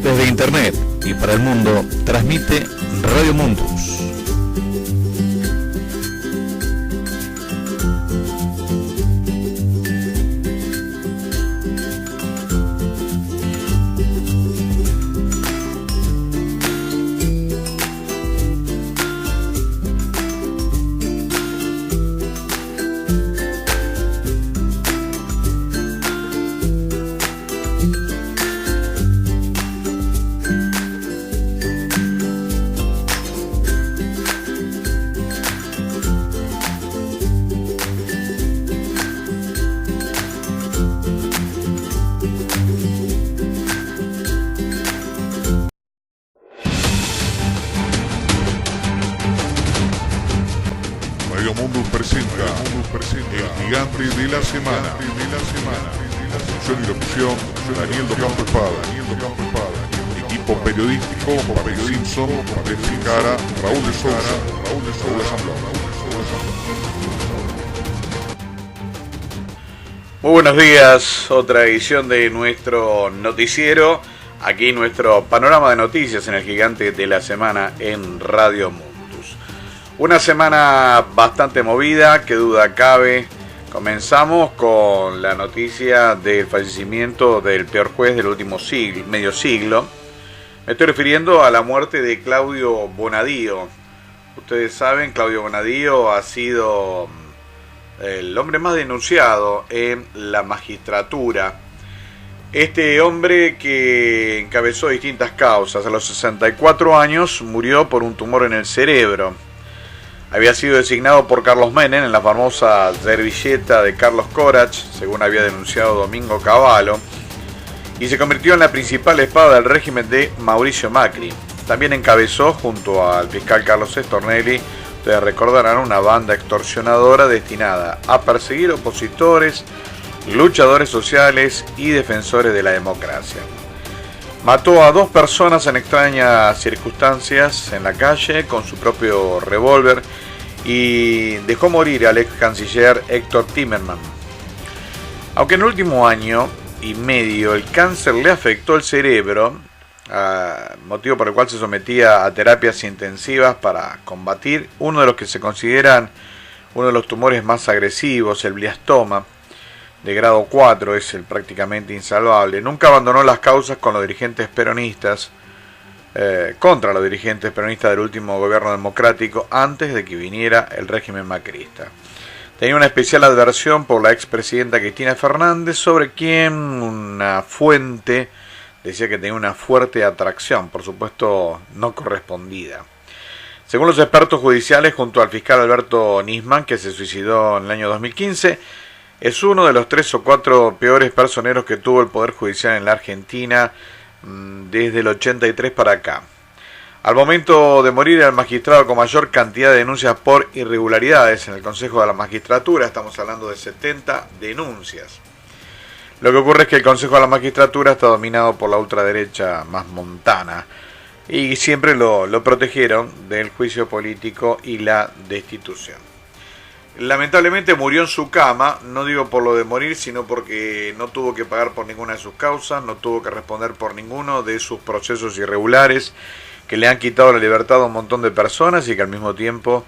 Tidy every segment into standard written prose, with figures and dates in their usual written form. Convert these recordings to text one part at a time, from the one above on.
Desde Internet y para el mundo, transmite Radio Mundus. Muy buenos días, otra edición de nuestro noticiero, aquí nuestro panorama de noticias en el Gigante de la Semana en Radio Mundus. Una semana bastante movida, que duda cabe. Comenzamos con la noticia del fallecimiento del peor juez del último medio siglo. Me estoy refiriendo a la muerte de Claudio Bonadío. Ustedes saben, Claudio Bonadío ha sido el hombre más denunciado en la magistratura. Este hombre, que encabezó distintas causas, a los 64 años murió por un tumor en el cerebro. Había sido designado por Carlos Menem en la famosa servilleta de Carlos Corach, según había denunciado Domingo Cavallo, y se convirtió en la principal espada del régimen de Mauricio Macri. También encabezó, junto al fiscal Carlos Stornelli, ustedes recordarán, una banda extorsionadora destinada a perseguir opositores, luchadores sociales y defensores de la democracia. Mató a 2 personas en extrañas circunstancias en la calle con su propio revólver y dejó morir al ex canciller Héctor Timerman. Aunque en el último año y medio el cáncer le afectó el cerebro, motivo por el cual se sometía a terapias intensivas para combatir uno de los que se consideran uno de los tumores más agresivos, el gliostoma de grado 4, es el prácticamente insalvable. Nunca abandonó las causas con los dirigentes peronistas, contra los dirigentes peronistas del último gobierno democrático, antes de que viniera el régimen macrista. Tenía una especial adversión por la expresidenta Cristina Fernández, sobre quien una fuente decía que tenía una fuerte atracción, por supuesto no correspondida. Según los expertos judiciales, junto al fiscal Alberto Nisman, que se suicidó en el año 2015, es uno de los 3 o 4 peores personeros que tuvo el Poder Judicial en la Argentina desde el 83 para acá. Al momento de morir, el magistrado con mayor cantidad de denuncias por irregularidades en el Consejo de la Magistratura, estamos hablando de 70 denuncias. Lo que ocurre es que el Consejo de la Magistratura está dominado por la ultraderecha más montana y siempre lo protegieron del juicio político y la destitución. Lamentablemente murió en su cama, no digo por lo de morir, sino porque no tuvo que pagar por ninguna de sus causas, no tuvo que responder por ninguno de sus procesos irregulares que le han quitado la libertad a un montón de personas y que al mismo tiempo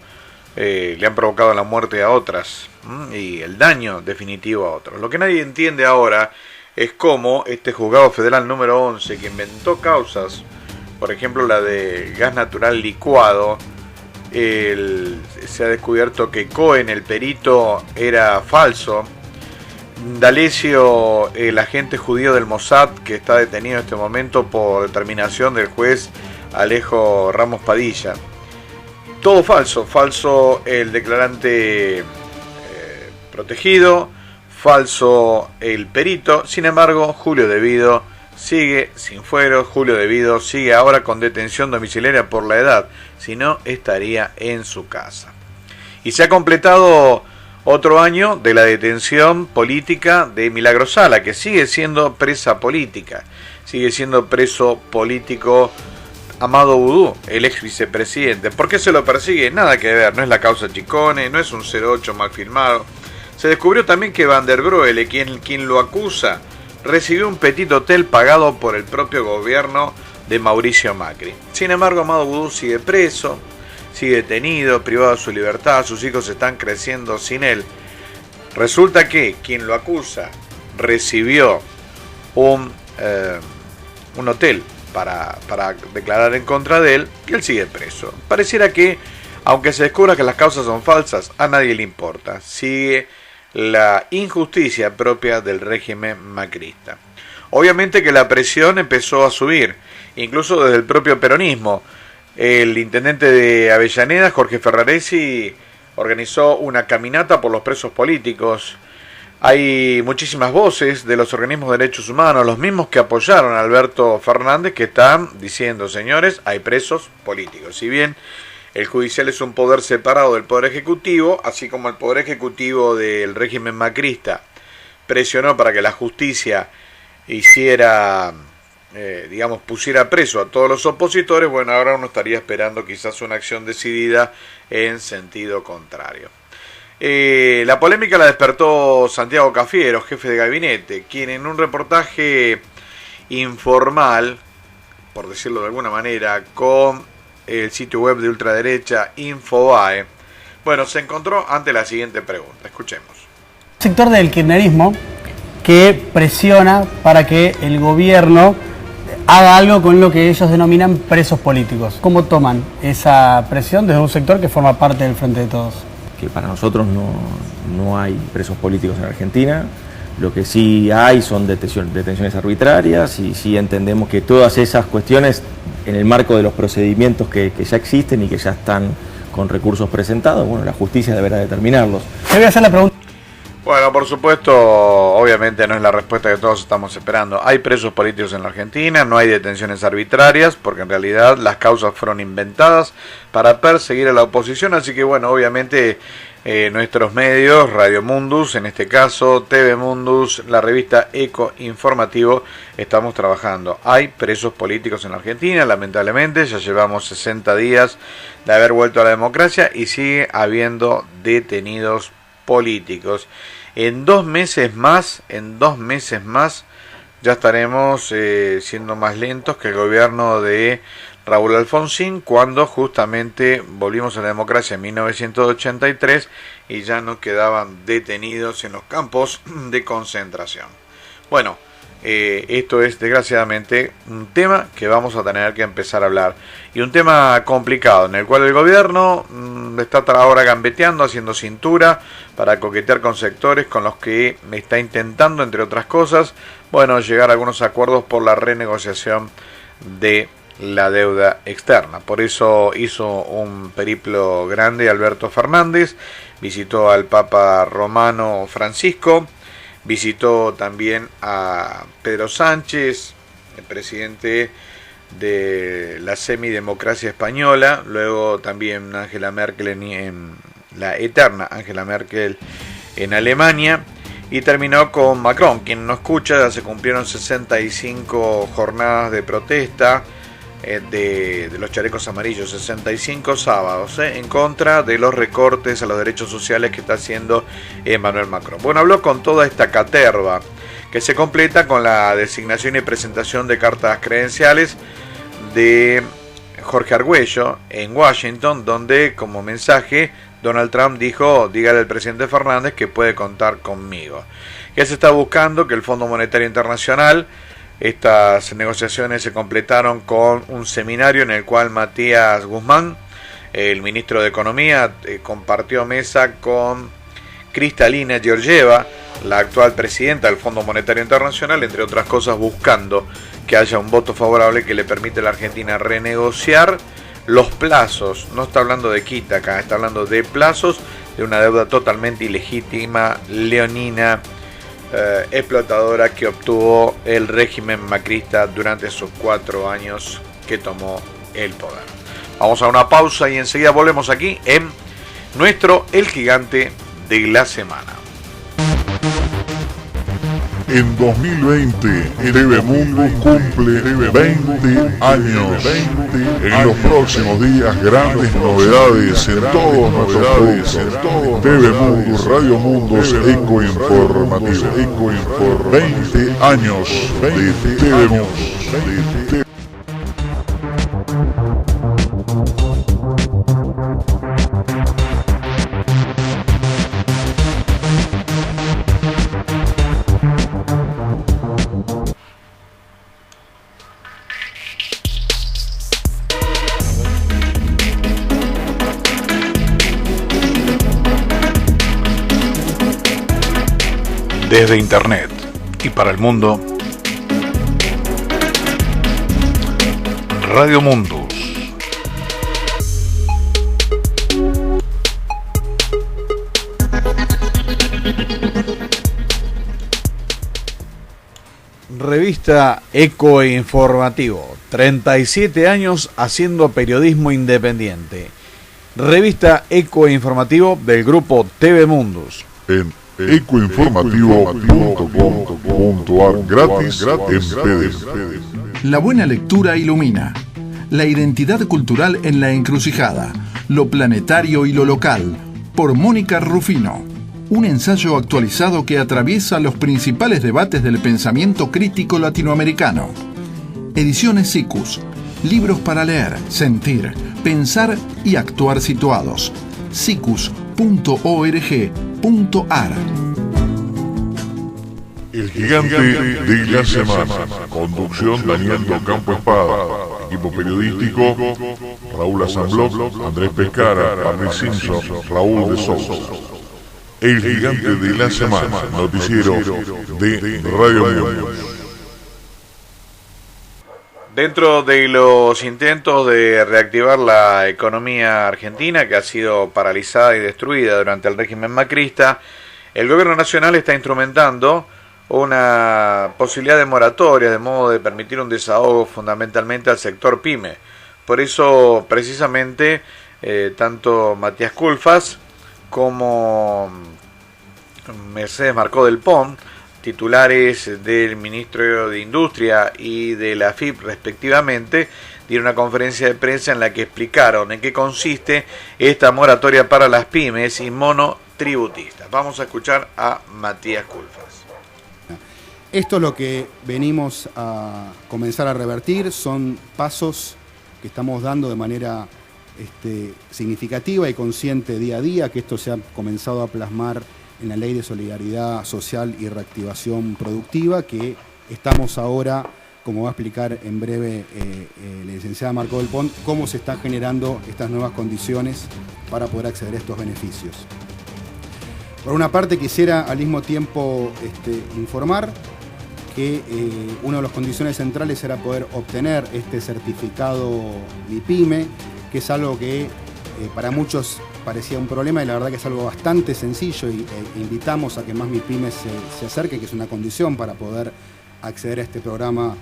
le han provocado la muerte a otras y el daño definitivo a otros. Lo que nadie entiende ahora es cómo este juzgado federal número 11, que inventó causas, por ejemplo la de gas natural licuado, se ha descubierto que Cohen, el perito, era falso. D'Alessio, el agente judío del Mossad, que está detenido en este momento por determinación del juez Alejo Ramos Padilla. Todo falso, falso el declarante protegido, falso el perito. Sin embargo, Julio Devido sigue sin fuero, Julio Devido sigue ahora con detención domiciliaria por la edad, si no estaría en su casa. Y se ha completado otro año de la detención política de Milagro Sala, que sigue siendo presa política, sigue siendo preso político Amado Vudú, el ex vicepresidente. ¿Por qué se lo persigue? Nada que ver, no es la causa Chicone, no es un 08 mal firmado. Se descubrió también que Van der Broele, quien lo acusa, recibió un petit hotel pagado por el propio gobierno de Mauricio Macri. Sin embargo, Amado Boudou sigue preso, sigue detenido, privado de su libertad, sus hijos están creciendo sin él. Resulta que quien lo acusa recibió un hotel para declarar en contra de él, y él sigue preso. Pareciera que, aunque se descubra que las causas son falsas, a nadie le importa. Sigue la injusticia propia del régimen macrista. Obviamente que la presión empezó a subir, incluso desde el propio peronismo. El intendente de Avellaneda, Jorge Ferraresi, organizó una caminata por los presos políticos. Hay muchísimas voces de los organismos de derechos humanos, los mismos que apoyaron a Alberto Fernández, que están diciendo: señores, hay presos políticos. Si bien el judicial es un poder separado del poder ejecutivo, así como el poder ejecutivo del régimen macrista presionó para que la justicia hiciera, pusiera preso a todos los opositores, bueno, ahora uno estaría esperando quizás una acción decidida en sentido contrario. La polémica la despertó Santiago Cafiero, jefe de gabinete, quien en un reportaje informal, por decirlo de alguna manera, con el sitio web de ultraderecha Infobae, bueno, se encontró ante la siguiente pregunta. Escuchemos. Sector del kirchnerismo que presiona para que el gobierno haga algo con lo que ellos denominan presos políticos. ¿Cómo toman esa presión desde un sector que forma parte del Frente de Todos? Que para nosotros no hay presos políticos en Argentina. Lo que sí hay son detenciones arbitrarias, y sí entendemos que todas esas cuestiones, en el marco de los procedimientos que ya existen y que ya están con recursos presentados, bueno, la justicia deberá determinarlos. Te voy a hacer la pregunta. Bueno, por supuesto, obviamente no es la respuesta que todos estamos esperando. Hay presos políticos en la Argentina, no hay detenciones arbitrarias, porque en realidad las causas fueron inventadas para perseguir a la oposición, así que bueno, obviamente nuestros medios, Radio Mundus, en este caso TV Mundus, la revista Eco Informativo, estamos trabajando. Hay presos políticos en la Argentina, lamentablemente, ya llevamos 60 días de haber vuelto a la democracia y sigue habiendo detenidos políticos. En 2 meses más, ya estaremos siendo más lentos que el gobierno de Raúl Alfonsín, cuando justamente volvimos a la democracia en 1983 y ya no quedaban detenidos en los campos de concentración. Bueno, esto es desgraciadamente un tema que vamos a tener que empezar a hablar, y un tema complicado en el cual el gobierno está ahora gambeteando, haciendo cintura para coquetear con sectores con los que está intentando, entre otras cosas, bueno, llegar a algunos acuerdos por la renegociación de la deuda externa. Por eso hizo un periplo grande Alberto Fernández, visitó al Papa Romano Francisco, visitó también a Pedro Sánchez, el presidente de la semidemocracia española, luego también Angela Merkel en la eterna Angela Merkel en Alemania, y terminó con Macron, quien no escucha. Ya se cumplieron 65 jornadas de protesta de los chalecos amarillos, 65 sábados en contra de los recortes a los derechos sociales que está haciendo Emmanuel Macron. Bueno, habló con toda esta caterva, que se completa con la designación y presentación de cartas credenciales de Jorge Argüello en Washington, donde como mensaje Donald Trump dijo: dígale al presidente Fernández que puede contar conmigo. ¿Qué se está buscando? Que el Fondo Monetario Internacional, estas negociaciones se completaron con un seminario en el cual Matías Guzmán, el ministro de Economía, compartió mesa con Kristalina Georgieva, la actual presidenta del Fondo Monetario Internacional, entre otras cosas buscando que haya un voto favorable que le permite a la Argentina renegociar los plazos. No está hablando de quita acá, está hablando de plazos de una deuda totalmente ilegítima, leonina, explotadora, que obtuvo el régimen macrista durante esos 4 años que tomó el poder. Vamos a una pausa y enseguida volvemos aquí en nuestro El Gigante de la Semana. En 2020, TV Mundo cumple 20 años. En los próximos días, grandes novedades en todos nuestros productos. TV Mundo, Radio Mundos, Eco Informativo. 20 años de TV Mundo. desde Internet y para el mundo, Radio Mundus. Revista Eco Informativo, 37 años haciendo periodismo independiente. Revista Eco Informativo del grupo TV Mundus. En ecoinformativo.com.ar gratis en PDF. La buena lectura ilumina. La identidad cultural en la encrucijada. Lo planetario y lo local. Por Mónica Rufino. Un ensayo actualizado que atraviesa los principales debates del pensamiento crítico latinoamericano. Ediciones SICUS. Libros para leer, sentir, pensar y actuar situados. sicus.org.ar. El gigante de la semana. Conducción Daniel Docampo Espada. Equipo periodístico Raúl Asambló, Andrés Pescara, Barney Simpson, Raúl de Sousa. El gigante de la semana. Noticiero de Radio Mundus. Dentro de los intentos de reactivar la economía argentina, que ha sido paralizada y destruida durante el régimen macrista, el gobierno nacional está instrumentando una posibilidad de moratoria, de modo de permitir un desahogo fundamentalmente al sector pyme. Por eso, precisamente, tanto Matías Culfas como Mercedes Marcó del Pont, titulares del Ministerio de Industria y de la AFIP respectivamente, dieron una conferencia de prensa en la que explicaron en qué consiste esta moratoria para las pymes y monotributistas. Vamos a escuchar a Matías Culfas. Esto es lo que venimos a comenzar a revertir, son pasos que estamos dando de manera significativa y consciente día a día, que esto se ha comenzado a plasmar en la Ley de Solidaridad Social y Reactivación Productiva, que estamos ahora, como va a explicar en breve la licenciada Marcó del Pont, cómo se están generando estas nuevas condiciones para poder acceder a estos beneficios. Por una parte, quisiera al mismo tiempo informar que una de las condiciones centrales era poder obtener este certificado MIPYME, que es algo que para muchos parecía un problema y la verdad que es algo bastante sencillo y invitamos a que más MIPYMES se acerquen, que es una condición para poder acceder a este programa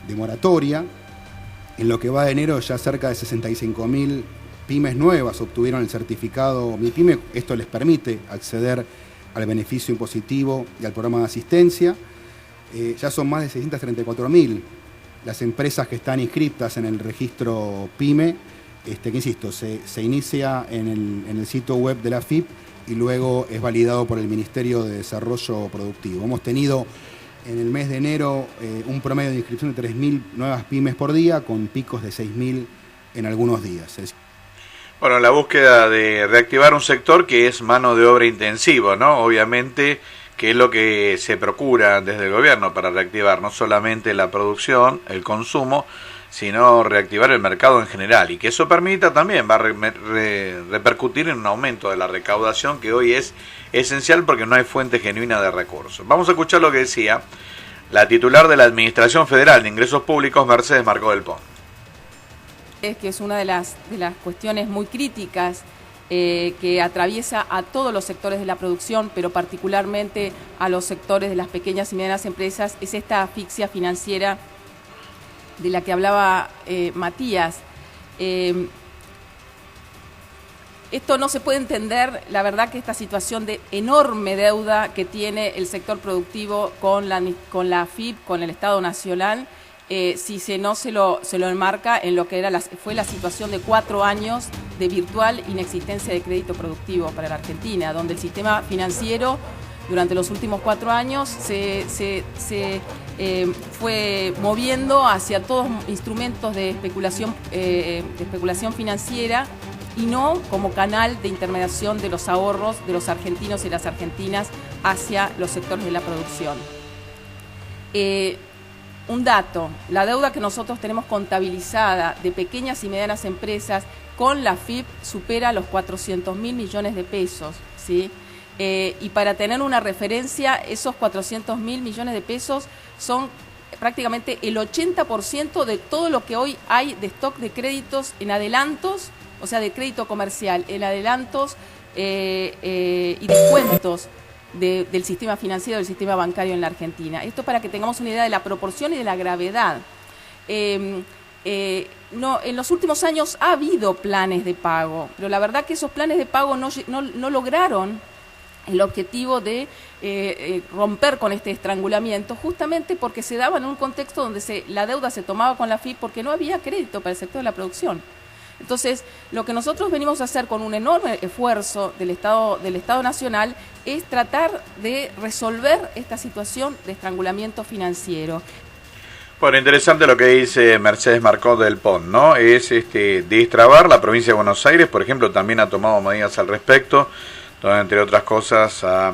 de moratoria. En lo que va de enero ya cerca de 65.000 pymes nuevas obtuvieron el certificado MIPYME. Esto les permite acceder al beneficio impositivo y al programa de asistencia. Ya son más de 634.000 las empresas que están inscritas en el registro PYME, que insisto, se inicia en el sitio web de la AFIP y luego es validado por el Ministerio de Desarrollo Productivo. Hemos tenido en el mes de enero un promedio de inscripción de 3.000 nuevas pymes por día, con picos de 6.000 en algunos días. Bueno, la búsqueda de reactivar un sector que es mano de obra intensivo, ¿no? Obviamente, que es lo que se procura desde el gobierno para reactivar no solamente la producción, el consumo, sino reactivar el mercado en general, y que eso permita también, va a repercutir en un aumento de la recaudación, que hoy es esencial porque no hay fuente genuina de recursos. Vamos a escuchar lo que decía la titular de la Administración Federal de Ingresos Públicos, Mercedes Marcó del Pont. Es que es una de las cuestiones muy críticas que atraviesa a todos los sectores de la producción, pero particularmente a los sectores de las pequeñas y medianas empresas, es esta asfixia financiera de la que hablaba Matías. Esto no se puede entender, la verdad, que esta situación de enorme deuda que tiene el sector productivo con la AFIP, con el Estado Nacional, si no se lo enmarca en lo que fue la situación de 4 años de virtual inexistencia de crédito productivo para la Argentina, donde el sistema financiero durante los últimos 4 años se fue moviendo hacia todos instrumentos de especulación financiera y no como canal de intermediación de los ahorros de los argentinos y las argentinas hacia los sectores de la producción. Un dato, la deuda que nosotros tenemos contabilizada de pequeñas y medianas empresas con la AFIP supera los 400.000 millones de pesos, ¿sí? Y para tener una referencia, esos 400.000 millones de pesos son prácticamente el 80% de todo lo que hoy hay de stock de créditos en adelantos, o sea, de crédito comercial, en adelantos y descuentos del sistema financiero, del sistema bancario en la Argentina. Esto para que tengamos una idea de la proporción y de la gravedad. En los últimos años ha habido planes de pago, pero la verdad que esos planes de pago no lograron el objetivo de romper con este estrangulamiento, justamente porque se daba en un contexto donde la deuda se tomaba con la FIP porque no había crédito para el sector de la producción. Entonces, lo que nosotros venimos a hacer con un enorme esfuerzo del Estado Nacional es tratar de resolver esta situación de estrangulamiento financiero. Bueno, interesante lo que dice Mercedes Marcó del Pont, ¿no? Es destrabar. La provincia de Buenos Aires, por ejemplo, también ha tomado medidas al respecto, donde, entre otras cosas, ha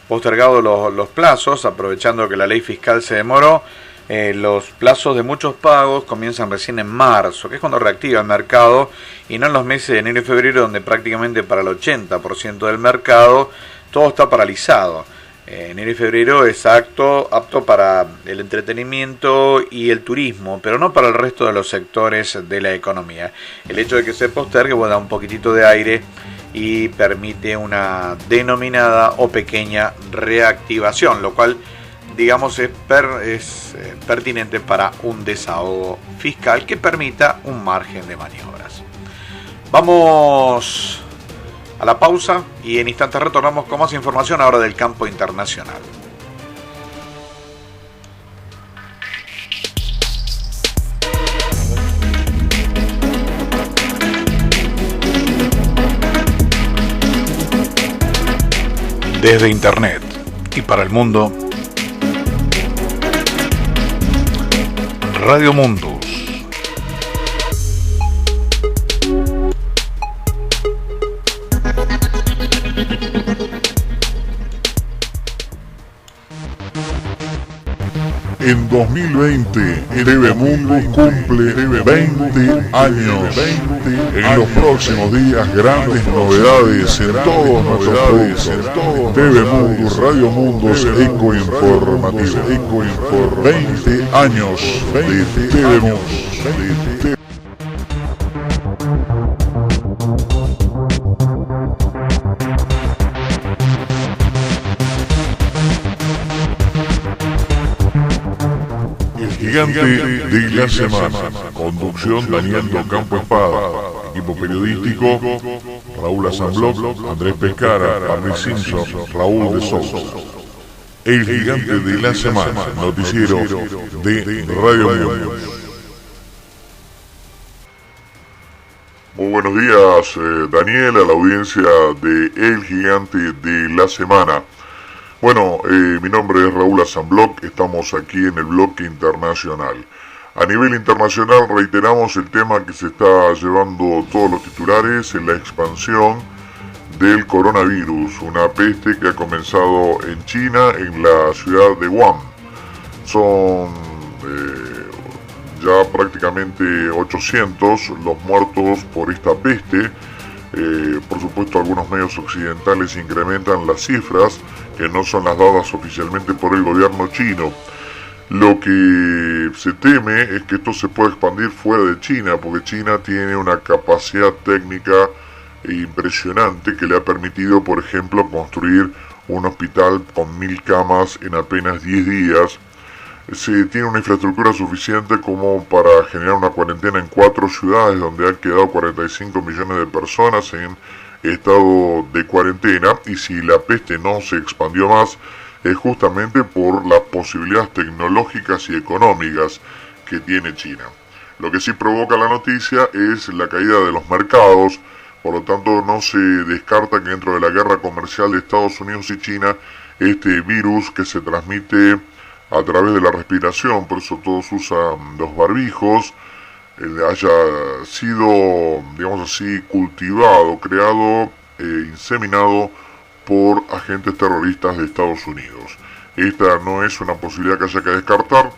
postergado los plazos, aprovechando que la ley fiscal se demoró. Los plazos de muchos pagos comienzan recién en marzo, que es cuando reactiva el mercado, y no en los meses de enero y febrero, donde prácticamente para el 80% del mercado todo está paralizado. Enero y febrero es apto para el entretenimiento y el turismo, pero no para el resto de los sectores de la economía. El hecho de que se postergue da un poquitito de aire y permite una denominada o pequeña reactivación, lo cual, digamos, es pertinente para un desahogo fiscal que permita un margen de maniobras. Vamos a la pausa y en instantes retornamos con más información ahora del campo internacional. Desde Internet y para el mundo, Radio Mundus. En 2020, TV Mundus cumple 20 años. En los próximos días, grandes novedades en todos nuestros productos. TV Mundus, Radio Mundus, Eco Informativo. 20 años de TV Mundus. Gigante de la semana. Conducción Daniel Docampo Espada. Equipo periodístico Raúl Asambloc, Andrés Pescara, Barney Simpson, Raúl de Sousa. El gigante de la semana. Noticiero de Radio Mundo. Muy buenos días, Daniel, a la audiencia de El Gigante de la Semana. Bueno, mi nombre es Raúl Asambloc, estamos aquí en el bloque internacional. A nivel internacional reiteramos el tema que se está llevando todos los titulares en la expansión del coronavirus, una peste que ha comenzado en China, en la ciudad de Wuhan. Son ya prácticamente 800 los muertos por esta peste. Por supuesto, algunos medios occidentales incrementan las cifras que no son las dadas oficialmente por el gobierno chino. Lo que se teme es que esto se pueda expandir fuera de China, porque China tiene una capacidad técnica impresionante que le ha permitido, por ejemplo, construir un hospital con 1000 camas en apenas 10 días. Se tiene una infraestructura suficiente como para generar una cuarentena en 4 ciudades donde han quedado 45 millones de personas en estado de cuarentena, y si la peste no se expandió más es justamente por las posibilidades tecnológicas y económicas que tiene China. Lo que sí provoca la noticia es la caída de los mercados, por lo tanto no se descarta que dentro de la guerra comercial de Estados Unidos y China este virus que se transmite a través de la respiración, por eso todos usan los barbijos, haya sido, digamos así, cultivado, creado, inseminado por agentes terroristas de Estados Unidos. Esta no es una posibilidad que haya que descartar.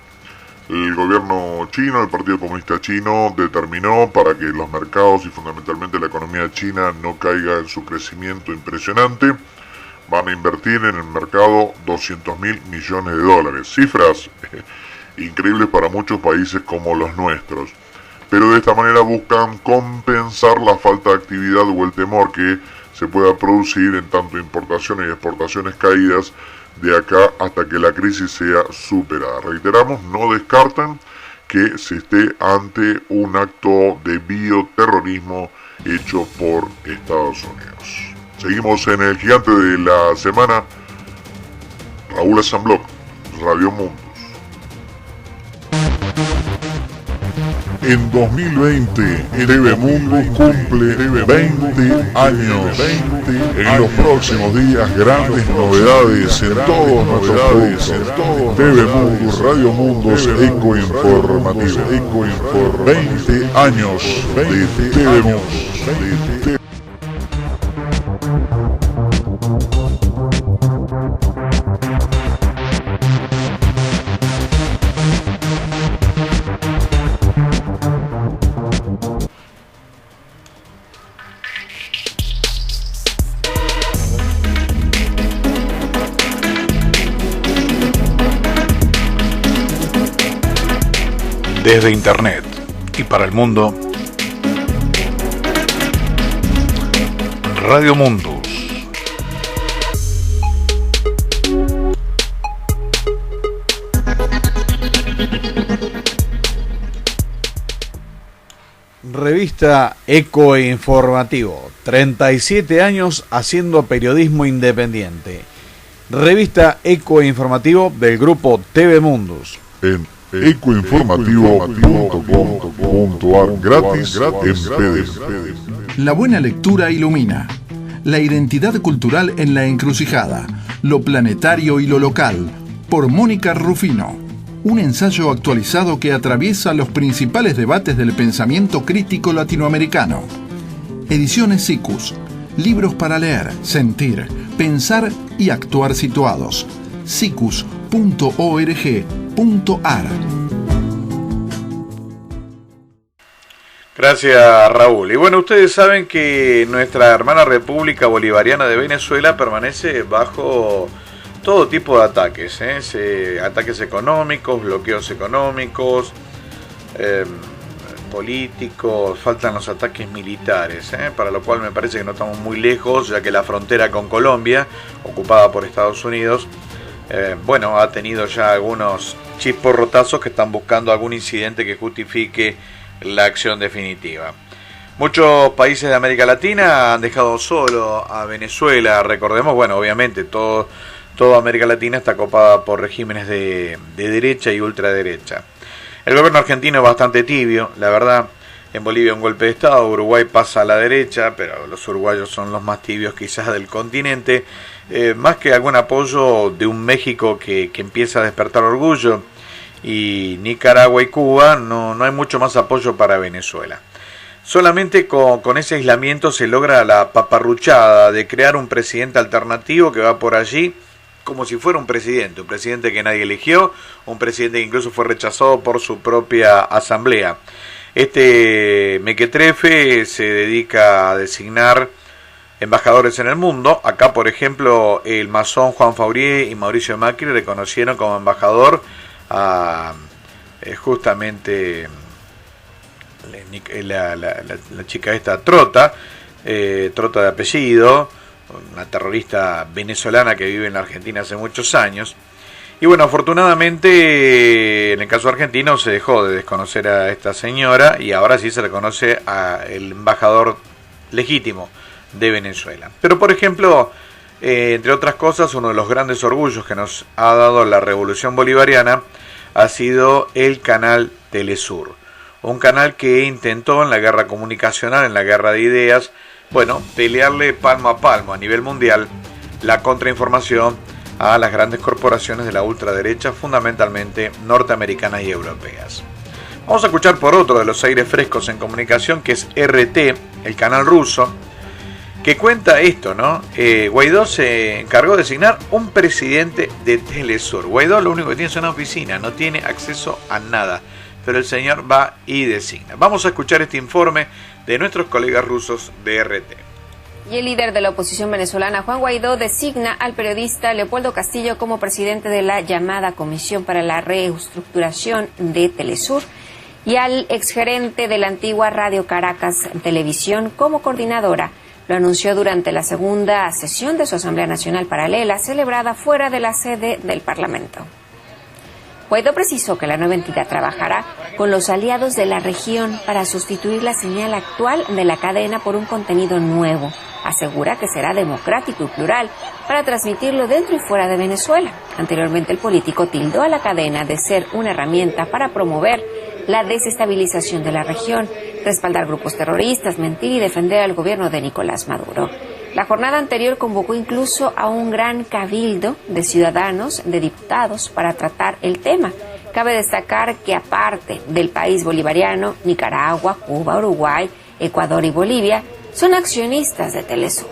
El gobierno chino, el Partido Comunista Chino, determinó para que los mercados y fundamentalmente la economía china no caiga en su crecimiento impresionante, van a invertir en el mercado 200.000 millones de dólares. Cifras increíbles para muchos países como los nuestros. Pero de esta manera buscan compensar la falta de actividad o el temor que se pueda producir en tanto importaciones y exportaciones caídas de acá hasta que la crisis sea superada. Reiteramos, no descartan que se esté ante un acto de bioterrorismo hecho por Estados Unidos. Seguimos en el gigante de la semana, Raúl Asambloc, Radio Mundus. En 2020, TV Mundus cumple 20 años. En los próximos días, grandes novedades en todos nuestros productos. TV Mundus, Radio Mundus, Eco Informativo. 20 años de TV Mundus. Desde Internet y para el mundo, Radio Mundus. Revista Eco Informativo, 37 años haciendo periodismo independiente. Revista Eco Informativo del grupo TV Mundus. En ecoinformativo.com.ar, gratis en PDF. La buena lectura ilumina. La identidad cultural en la encrucijada. Lo planetario y lo local. Por Mónica Rufino. Un ensayo actualizado que atraviesa los principales debates del pensamiento crítico latinoamericano. Ediciones SICUS. Libros para leer, sentir, pensar y actuar situados. sicus.org.ar. Gracias, Raúl. Y bueno, ustedes saben que nuestra hermana República Bolivariana de Venezuela permanece bajo todo tipo de ataques, ataques económicos, bloqueos económicos, políticos, faltan los ataques militares, para lo cual me parece que no estamos muy lejos, ya que la frontera con Colombia, ocupada por Estados Unidos, ha tenido ya algunos chisporrotazos que están buscando algún incidente que justifique la acción definitiva. Muchos países de América Latina han dejado solo a Venezuela. Recordemos, obviamente toda América Latina está copada por regímenes de derecha y ultraderecha. El gobierno argentino es bastante tibio, la verdad. En Bolivia un golpe de Estado, Uruguay pasa a la derecha, pero los uruguayos son los más tibios quizás del continente. Más que algún apoyo de un México que empieza a despertar orgullo, y Nicaragua y Cuba, no hay mucho más apoyo para Venezuela. Solamente con ese aislamiento se logra la paparruchada de crear un presidente alternativo que va por allí como si fuera un presidente que nadie eligió, un presidente que incluso fue rechazado por su propia asamblea. Este mequetrefe se dedica a designar embajadores en el mundo. Acá, por ejemplo, el masón Juan Faurier y Mauricio Macri reconocieron como embajador a justamente la chica esta Trota de apellido, una terrorista venezolana que vive en la Argentina hace muchos años. Y afortunadamente en el caso argentino se dejó de desconocer a esta señora y ahora sí se reconoce al embajador legítimo de Venezuela. Pero por ejemplo, entre otras cosas, uno de los grandes orgullos que nos ha dado la revolución bolivariana ha sido el canal Telesur, un canal que intentó en la guerra comunicacional, en la guerra de ideas, pelearle palmo a palmo a nivel mundial la contrainformación a las grandes corporaciones de la ultraderecha, fundamentalmente norteamericanas y europeas. Vamos a escuchar por otro de los aires frescos en comunicación, que es RT, el canal ruso, que cuenta esto, ¿no? Guaidó se encargó de designar un presidente de Telesur. Guaidó lo único que tiene es una oficina, no tiene acceso a nada, pero el señor va y designa. Vamos a escuchar este informe de nuestros colegas rusos de RT. Y el líder de la oposición venezolana, Juan Guaidó, designa al periodista Leopoldo Castillo como presidente de la llamada Comisión para la Reestructuración de Telesur y al exgerente de la antigua Radio Caracas Televisión como coordinadora. Lo anunció durante la segunda sesión de su Asamblea Nacional Paralela, celebrada fuera de la sede del Parlamento. Guaidó precisó que la nueva entidad trabajará con los aliados de la región para sustituir la señal actual de la cadena por un contenido nuevo. Asegura que será democrático y plural para transmitirlo dentro y fuera de Venezuela. Anteriormente, el político tildó a la cadena de ser una herramienta para promover la desestabilización de la región, respaldar grupos terroristas, mentir y defender al gobierno de Nicolás Maduro. La jornada anterior convocó incluso a un gran cabildo de ciudadanos, de diputados, para tratar el tema. Cabe destacar que aparte del país bolivariano, Nicaragua, Cuba, Uruguay, Ecuador y Bolivia son accionistas de Telesur.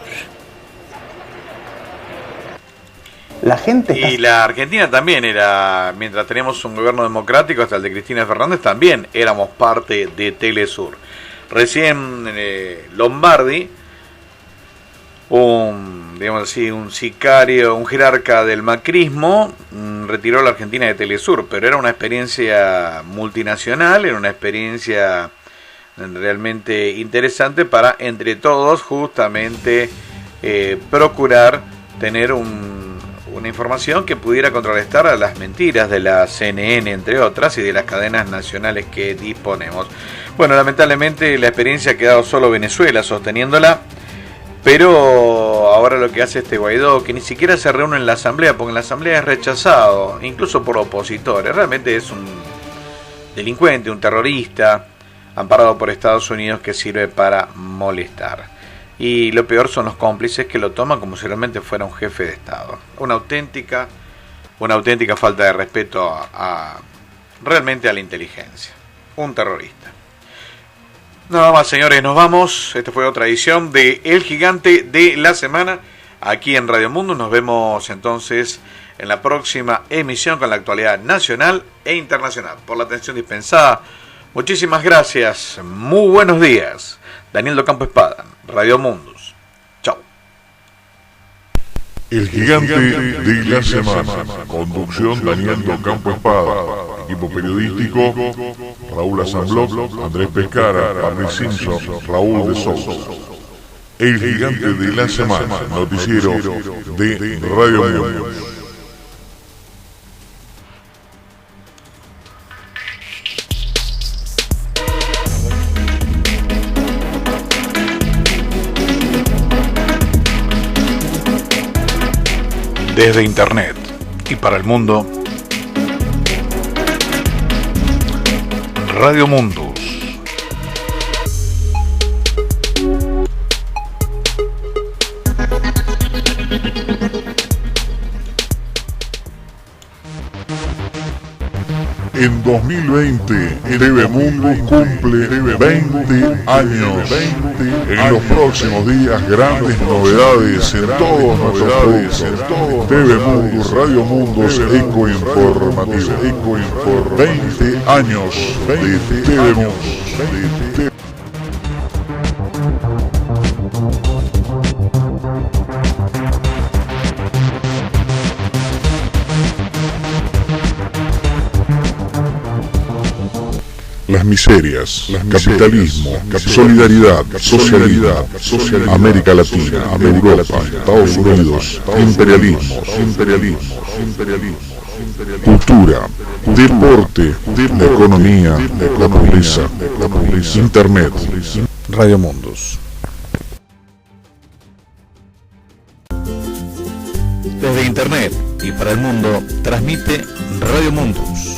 Y la Argentina también era, mientras tenemos un gobierno democrático, hasta el de Cristina Fernández, también éramos parte de Telesur. Recién Lombardi, un sicario, un jerarca del macrismo, retiró a la Argentina de Telesur, pero era una experiencia multinacional, era una experiencia realmente interesante para, entre todos, justamente procurar tener una información que pudiera contrarrestar a las mentiras de la CNN, entre otras, y de las cadenas nacionales que disponemos. Bueno, lamentablemente la experiencia ha quedado solo Venezuela sosteniéndola, pero ahora lo que hace este Guaidó, que ni siquiera se reúne en la Asamblea, porque en la Asamblea es rechazado, incluso por opositores, realmente es un delincuente, un terrorista, amparado por Estados Unidos, que sirve para molestar. Y lo peor son los cómplices que lo toman como si realmente fuera un jefe de Estado. Una auténtica falta de respeto realmente a la inteligencia. Un terrorista. Nada más, señores, nos vamos. Esta fue otra edición de El Gigante de la Semana, aquí en Radio Mundo. Nos vemos entonces en la próxima emisión con la actualidad nacional e internacional. Por la atención dispensada, muchísimas gracias. Muy buenos días. Daniel do Campo Espada, Radio Mundus. Chao. El Gigante de la Semana. Conducción Daniel do Campo Espada. Equipo periodístico Raúl Asamblot, Andrés Pescara, Barry Simpson, Raúl de Sousa. El Gigante de la Semana. Noticiero de Radio Mundo. Desde Internet y para el mundo, Radio Mundus. En 2020, TV Mundus cumple 20 años. En los próximos días, grandes novedades en todos nuestros productos. TV Mundus, Radio Mundus, Eco Informativo. 20 años de TV Mundus. Las miserias, capitalismo, solidaridad, socialidad, América Latina, Europa, Estados Unidos, imperialismo, cultura, deporte, economía, la pobreza, Internet, Radio Mundus. Desde Internet y para el mundo, transmite Radio Mundus.